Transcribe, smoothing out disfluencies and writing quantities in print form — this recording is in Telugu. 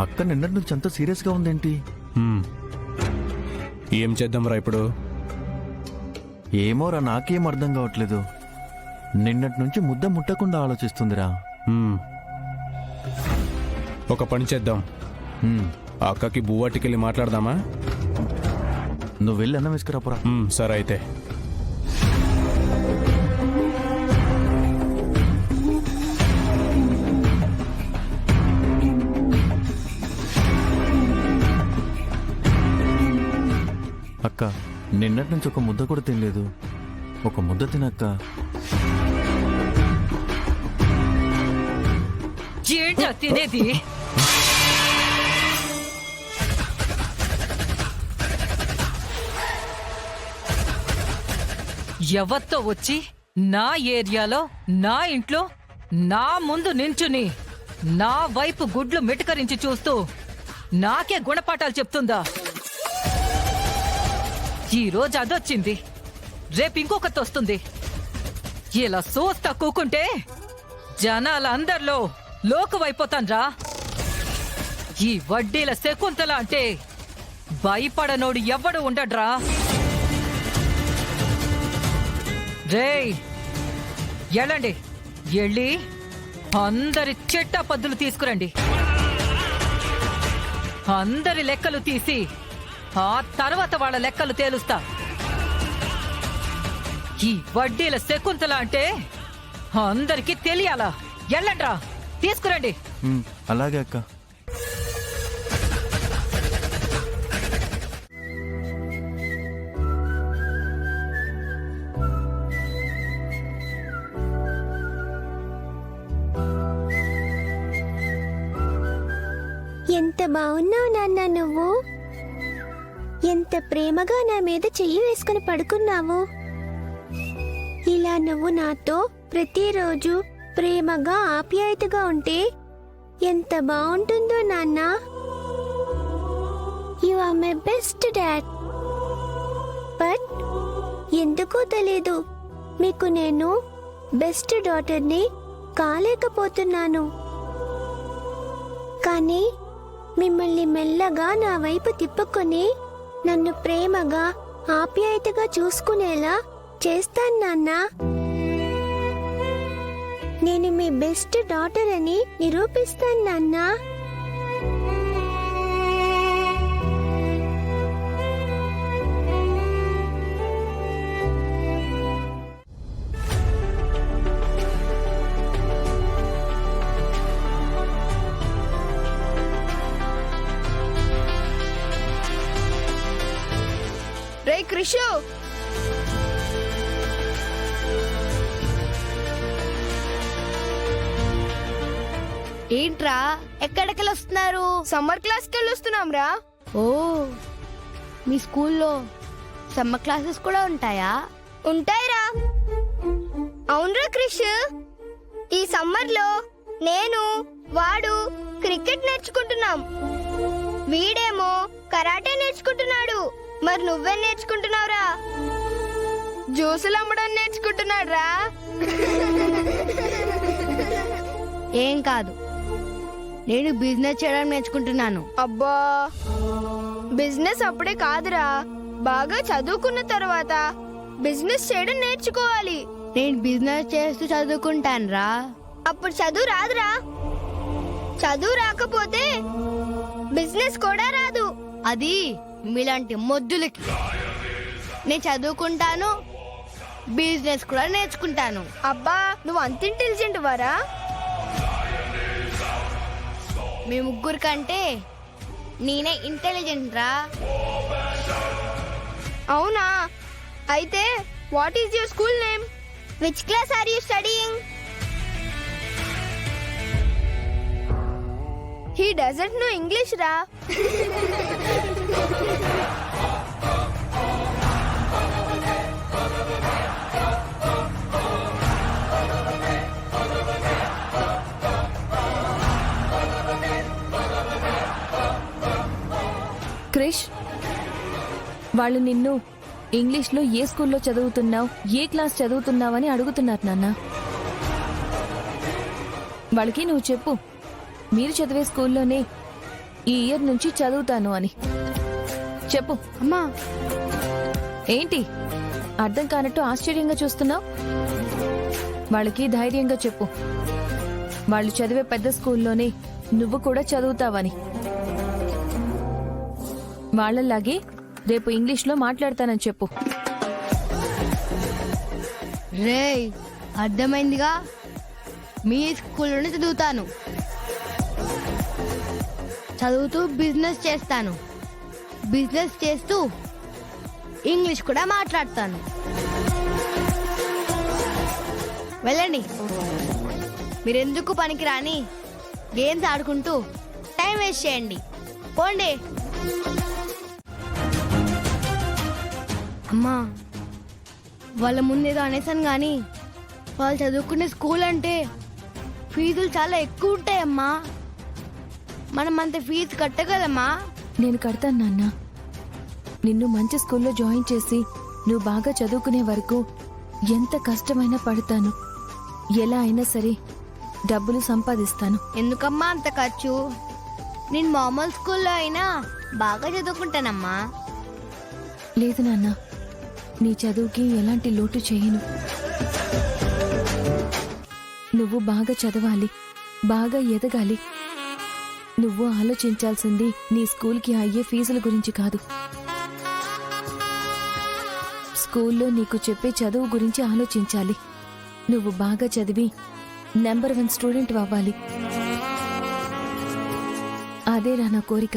అక్క నిన్నటి నుంచి అంత సీరియస్గా ఉందేంటి? ఏం చేద్దాంరా ఇప్పుడు? ఏమోరా, నాకేం అర్థం కావట్లేదు. నిన్నటి నుంచి ముద్ద ముట్టకుండా ఆలోచిస్తుందిరా. ఒక పని చేద్దాం. ఆ అక్కకి బువ్వాటికెళ్ళి మాట్లాడదామా? నువ్వు వెళ్ళి అన్నం వేసుకురాపురా. సరే అయితే. అక్క నిన్నటి నుంచి ఒక ముద్ద కూడా తినలేదు. ఒక ముద్ద తినక్క. ఏంటో తినేది? ఎవరితో వచ్చి నా ఏరియాలో నా ఇంట్లో నా ముందు నించుని నా వైపు గుడ్లు మిటకరించి చూస్తూ నాకే గుణపాఠాలు చెప్తుందా? ఈ రోజు అదొచ్చింది, రేపు ఇంకొకటి వస్తుంది. ఇలా చూస్తా కూకుంటే జనాలందరిలో లోకువైపోతాన్రా. ఈ వడ్డీల శకుంతల అంటే భయపడనోడు ఎవ్వడు ఉండడ్రా. రేయ్ ఎళ్ళండి, ఎళ్ళి అందరి చెట్ట పద్దులు తీసుకురండి. అందరి లెక్కలు తీసి ఆ తర్వాత వాళ్ళ లెక్కలు తేలుస్తా. ఈ వడ్డీల శకుంతల అంటే అందరికీ తెలియాలా? ఎళ్ళండ్రా, తీసుకురండి. అలాగే అక్క. ఎంత బాగున్నావు నాన్న నువ్వు. ఎంత ప్రేమగా నా మీద చెయ్యి వేసుకుని పడుకున్నావు. ఇలా నువ్వు నాతో ప్రతిరోజు ప్రేమగా ఆప్యాయతగా ఉంటే ఎంత బాగుంటుందో నాన్న. You are my best dad. But ఎందుకో తెలీదు, మీకు నేను బెస్ట్ డాటర్ని కాలేకపోతున్నాను. కానీ మిమ్మల్ని మెల్లగా నా వైపు తిప్పుకొని నన్ను ప్రేమగా ఆప్యాయతగా చూసుకునేలా చేస్తాను నాన్నా. నేను మీ బెస్ట్ డాటర్ అని నిరూపిస్తాను నాన్నా. రే క్రిషు, ఏంట్రా ఎక్కడికి వస్తున్నారు? సమ్మర్ క్లాస్ కి వస్తున్నాం రా. ఓ, మీ స్కూల్లో సమ్మర్ క్లాసెస్ కూడా ఉంటాయా? ఉంటాయిరా. అవునరా క్రిష్, ఈ సమ్మర్ లో నేను వాడు క్రికెట్ నేర్చుకుంటున్నాం. వీడేమో కరాటే నేర్చుకుంటున్నాడు. మరి నువ్వేం నేర్చుకుంటున్నావురా? జ్యూసులు అమ్మడం నేర్చుకుంటున్నాడు రా. ఏం కాదు, నేను బిజినెస్ చేయడం నేర్చుకుంటున్నాను. అబ్బా, బిజినెస్ అప్పుడే కాదురా, బాగా చదువుకున్న తర్వాత బిజినెస్ చేయడం నేర్చుకోవాలి. నేను బిజినెస్ చేస్తూ చదువుకుంటాను రా. అప్పుడు చదువు రాదురా. చదువు రాకపోతే బిజినెస్ కూడా రాదు. అది మీలాంటి మొద్దులకి. నేను చదువుకుంటాను, బిజినెస్ కూడా నేర్చుకుంటాను. అబ్బా, నువ్వు అంత ఇంటెలిజెంట్ వారా? మీ ముగ్గురు కంటే నేనే ఇంటెలిజెంట్ రా. అవునా? అయితే what is your school name? Which class are you studying? He doesn't know English రా. క్రిష్, వాళ్ళు నిన్ను ఇంగ్లీష్లో ఏ స్కూల్లో చదువుతున్నావు, ఏ క్లాస్ చదువుతున్నావని అడుగుతున్నారు నాన్న. వాళ్ళకి నువ్వు చెప్పు, మీరు చదివే స్కూల్లోనే ఈ ఇయర్ నుంచి చదువుతాను అని చెప్పు. అమ్మా ఏంటి అర్థం కానట్టు ఆశ్చర్యంగా చూస్తున్నావు? వాళ్ళకి ధైర్యంగా చెప్పు, వాళ్ళు చదివే పెద్ద స్కూల్లోనే నువ్వు కూడా చదువుతావని. వాళ్ళలాగే రేపు ఇంగ్లీష్లో మాట్లాడతానని చెప్పు. రేయ్ అర్థమైందిగా, మీ స్కూల్లోనే చదువుతాను, చదువుతూ బిజినెస్ చేస్తాను, బిజినెస్ చేస్తూ ఇంగ్లీష్ కూడా మాట్లాడతాను. వెళ్ళండి, మీరెందుకు పనికిరాని గేమ్స్ ఆడుకుంటూ టైం వేస్ట్ చేయండి, పోండి. అమ్మా వాళ్ళ ముందేదో అనేసాను కానీ వాళ్ళు చదువుకునే స్కూల్ అంటే ఫీజులు చాలా ఎక్కువ ఉంటాయమ్మా. మనం అంత ఫీజు కట్టగలమ్మా? నేను కడతాను నాన్న. నిన్ను మంచి స్కూల్లో జాయిన్ చేసి నువ్వు బాగా చదువుకునే వరకు ఎంత కష్టమైనా పడతాను. ఎలా అయినా సరే డబ్బులు సంపాదిస్తాను. ఎందుకమ్మా అంత ఖర్చు? నేను మామూలు స్కూల్లో అయినా బాగా చదువుకుంటానమ్మా. లేదు నాన్న, నీ చదువుకి ఎలాంటి లోటు చేయను. నువ్వు బాగా చదవాలి, బాగా ఎదగాలి. నువ్వు ఆలోచించాల్సింది నీ స్కూల్కి అయ్యే ఫీజుల గురించి కాదు, స్కూల్లో నీకు చెప్పే చదువు గురించి ఆలోచించాలి. నువ్వు బాగా చదివి నెంబర్ 1 స్టూడెంట్ అవ్వాలి. అదేరా నా కోరిక.